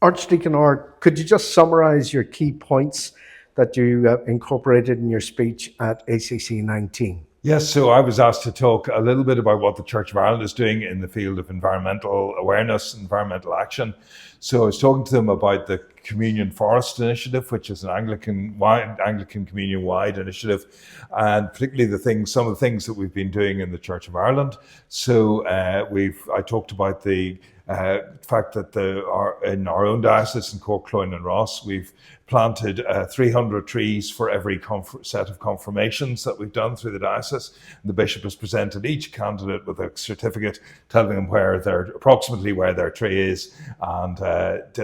Archdeacon Orr, could you just summarise your key points that you incorporated in your speech at ACC 19? Yes, so I was asked to talk a little bit about what the Church of Ireland is doing in the field of environmental awareness, environmental action. So I was talking to them about the Communion Forest Initiative, which is an Anglican Communion-wide initiative, and particularly some of the things that we've been doing in the Church of Ireland. So I talked about the fact that in our own diocese in Cork, Cloyne and Ross, we've planted 300 trees for every set of confirmations that we've done through the diocese. The bishop has presented each candidate with a certificate telling them approximately where their tree is, and that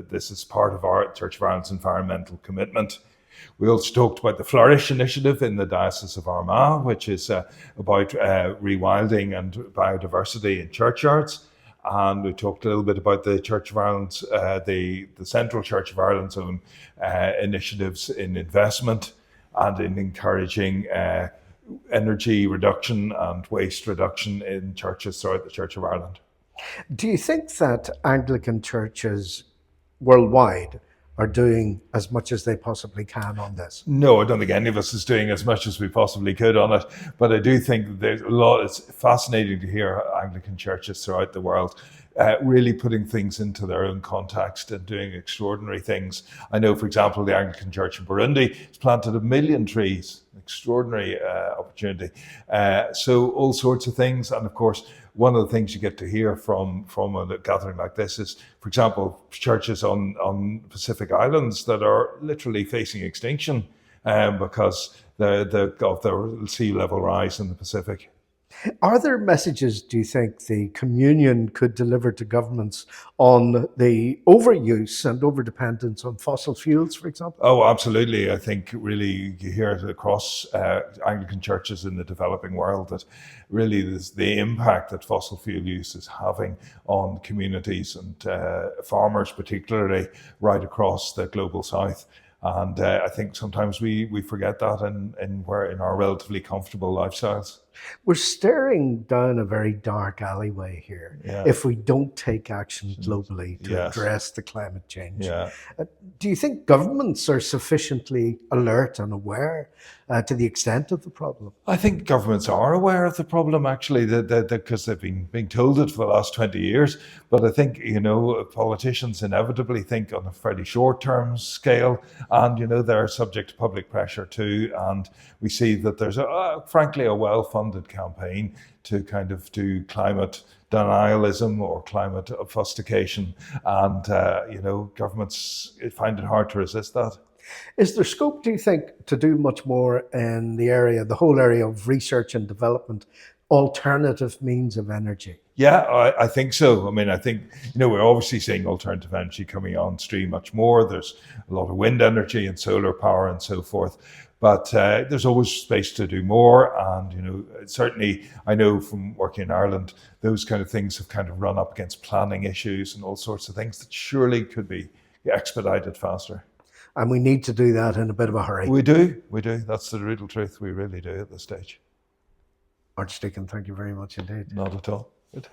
this is part of our Church of Ireland's environmental commitment. We also talked about the Flourish initiative in the Diocese of Armagh, which is about rewilding and biodiversity in churchyards. And we talked a little bit about the Church of Ireland's, the Central Church of Ireland's own initiatives in investment and in encouraging energy reduction and waste reduction in churches throughout the Church of Ireland. Do you think that Anglican churches worldwide are doing as much as they possibly can on this? No, I don't think any of us is doing as much as we possibly could on it. But I do think there's a lot. It's fascinating to hear Anglican churches throughout the world really putting things into their own context and doing extraordinary things. I know, for example, the Anglican Church in Burundi has planted 1 million trees. Extraordinary opportunity. So all sorts of things. And of course, one of the things you get to hear from a gathering like this is, for example, churches on Pacific Islands that are literally facing extinction because of the sea level rise in the Pacific. Are there messages, do you think, the communion could deliver to governments on the overuse and overdependence on fossil fuels, for example? Oh, absolutely. I think really you hear it across Anglican churches in the developing world that really the impact that fossil fuel use is having on communities and farmers particularly right across the global south. And I think sometimes we forget that in our relatively comfortable lifestyles. We're staring down a very dark alleyway here if we don't take action globally to address the climate change. Do you think governments are sufficiently alert and aware to the extent of the problem? I think governments are aware of the problem, actually, because they've been being told it for the last 20 years. But I think, politicians inevitably think on a fairly short-term scale, and, they're subject to public pressure too. And we see that there's, frankly, a well-funded campaign to kind of do climate denialism or climate obfuscation. And, governments find it hard to resist that. Is there scope, do you think, to do much more in the whole area of research and development, alternative means of energy? Yeah, I think so. I mean, I think, we're obviously seeing alternative energy coming on stream much more. There's a lot of wind energy and solar power and so forth. But there's always space to do more. And, certainly I know from working in Ireland, those kind of things have kind of run up against planning issues and all sorts of things that surely could be expedited faster. And we need to do that in a bit of a hurry. We do. That's the brutal truth. We really do at this stage. Archdeacon, thank you very much indeed. Not at all. Good.